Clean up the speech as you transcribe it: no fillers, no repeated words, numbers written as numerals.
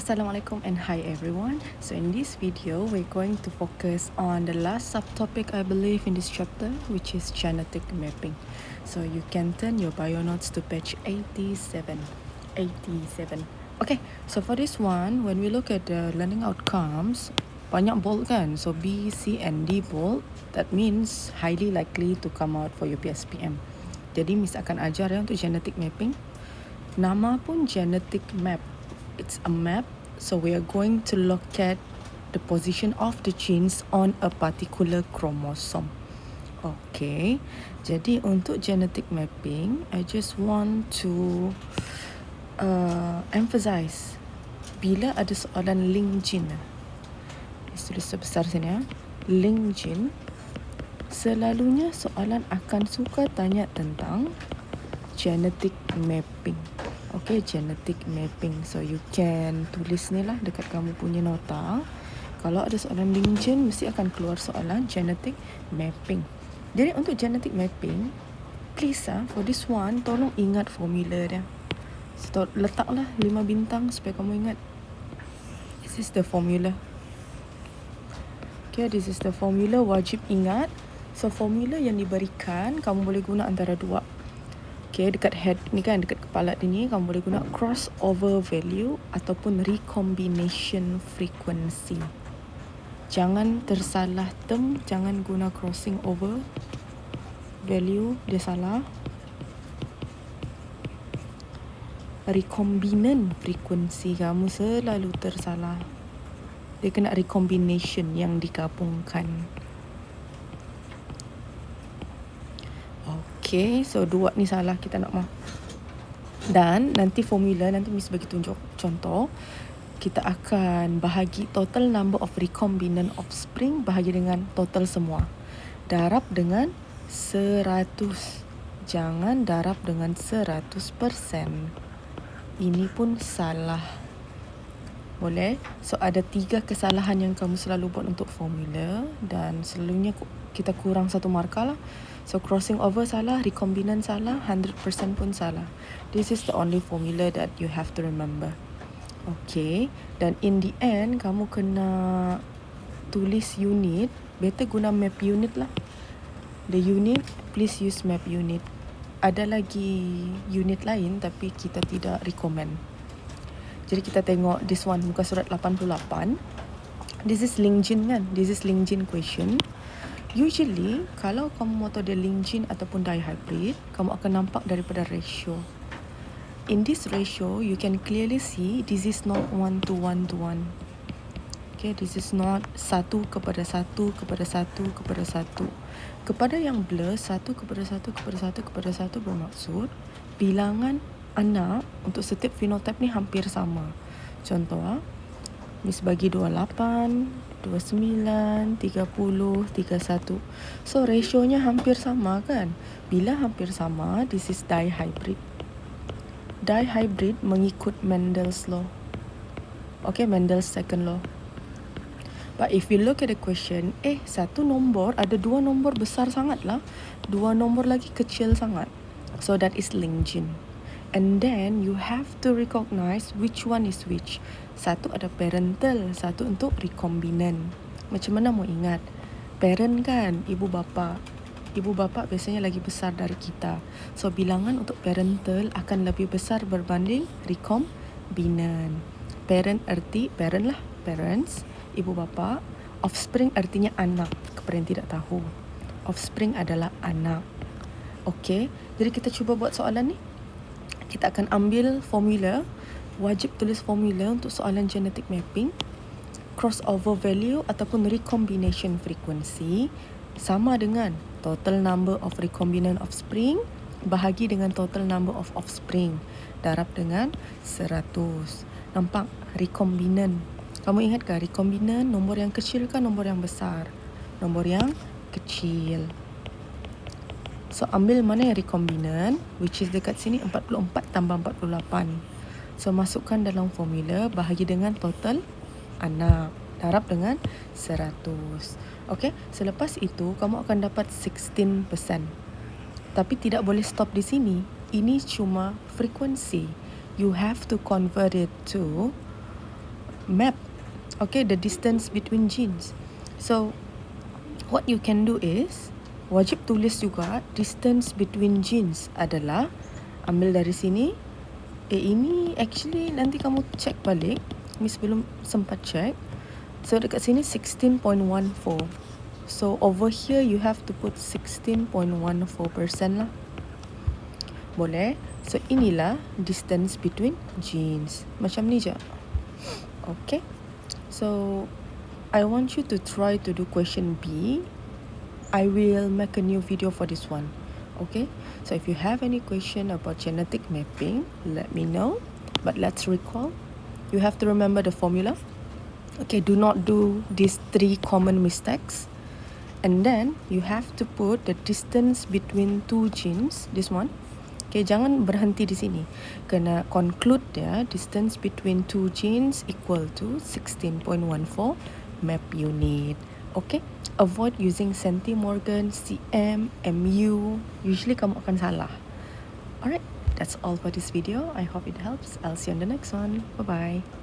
Assalamualaikum and hi everyone. So in this video, we're going to focus on the last subtopic I believe in this chapter, which is genetic mapping. So you can turn your bio notes to page 87. Okay, so for this one, when we look at the learning outcomes, banyak bold kan? So B, C and D bold. That means highly likely to come out for your PSPM. Jadi Miss akan ajar ya untuk genetic mapping. Nama pun genetic map. It's a map, so we are going to look at the position of the genes on a particular chromosome. Okay, jadi untuk genetic mapping, I just want to emphasize bila ada soalan link gene, tulis sebesar sini ya, link gene, selalunya soalan akan suka tanya tentang genetic mapping. Okay, genetic mapping. So you can tulis ni lah dekat kamu punya nota. Kalau ada soalan link gene, mesti akan keluar soalan genetic mapping. Jadi untuk genetic mapping, please for this one, tolong ingat formula dia. So, letaklah 5 bintang supaya kamu ingat. This is the formula. Okay, this is the formula, wajib ingat. So formula yang diberikan, kamu boleh guna antara dua. Okay, dekat head ni kan, dekat kepala ni, kamu boleh guna crossover value ataupun recombination frequency. Jangan tersalah term, jangan guna crossing over value, dia salah. Recombinant frequency kamu selalu tersalah. Dia kena recombination yang digabungkan. Okay, so dua ni salah, kita nak dan nanti formula, nanti Miss bagi tunjuk contoh. Kita akan bahagi total number of recombinant offspring bahagi dengan total semua. Darab dengan 100. Jangan darab dengan 100%. Ini pun salah. Boleh? So ada 3 kesalahan yang kamu selalu buat untuk formula dan selalunya kita kurang 1 markah lah. So crossing over salah, recombinant salah, 100% pun salah. This is the only formula that you have to remember. Okay, dan in the end kamu kena tulis unit. Better guna map unit lah. The unit, please use map unit. Ada lagi unit lain tapi kita tidak recommend. Jadi kita tengok this one, muka surat 88. This is link gene kan? This is link gene question. Usually, kalau kamu mau tahu dia link gene ataupun dihybrid, kamu akan nampak daripada ratio. In this ratio, you can clearly see this is not 1 to 1 to 1. Okay, this is not 1 kepada 1 kepada 1 kepada 1. Kepada yang blur, 1 kepada 1 kepada 1 kepada 1 bermaksud bilangan anak untuk setiap fenotip ni hampir sama. Contoh, Miss bagi 28, 29, 30, 31. So rationya hampir sama kan? Bila hampir sama, this is dihybrid. Dihybrid mengikut Mendel's law. Okay, Mendel's second law. But if you look at the question, satu nombor ada 2 nombor besar sangat lah, 2 nombor lagi kecil sangat. So that is link gene. And then you have to recognize which one is which. Satu ada parental, satu untuk recombinant. Macam mana mau ingat? Parent kan, ibu bapa. Ibu bapa biasanya lagi besar dari kita. So bilangan untuk parental akan lebih besar berbanding recombinant. Parent arti, parent lah, parents, ibu bapa. Offspring artinya anak, kepada yang tidak tahu. Offspring adalah anak. Okay, jadi kita cuba buat soalan ni. Kita akan ambil formula, wajib tulis formula untuk soalan genetic mapping. Crossover value ataupun recombination frequency sama dengan total number of recombinant offspring bahagi dengan total number of offspring darab dengan 100. Nampak? Recombinant. Kamu ingat ke recombinant nombor yang kecil ke nombor yang besar? Nombor yang kecil. So ambil mana yang recombinant, which is dekat sini 44 tambah 48. So masukkan dalam formula bahagi dengan total anak darab dengan 100. Okay, selepas itu kamu akan dapat 16%. Tapi tidak boleh stop di sini. Ini cuma frekuensi. You have to convert it to map, okay, the distance between genes. So what you can do is, wajib tulis juga distance between genes adalah, ambil dari sini. Ini actually nanti kamu check balik, Miss belum sempat check. So dekat sini 16.14. So over here you have to put 16.14% lah. Boleh? So inilah distance between genes. Macam ni je. Okay. So I want you to try to do question B. I will make a new video for this one. Okay. So if you have any question about genetic mapping, let me know. But let's recall. You have to remember the formula. Okay, do not do these 3 common mistakes. And then you have to put the distance between 2 genes, this one. Okay, jangan berhenti di sini. Kena conclude ya, distance between 2 genes equal to 16.14 map unit. Okay, avoid using centimorgan, cm, mu. Usually kamu akan salah. Alright, that's all for this video. I hope it helps. I'll see you on the next one. Bye-bye.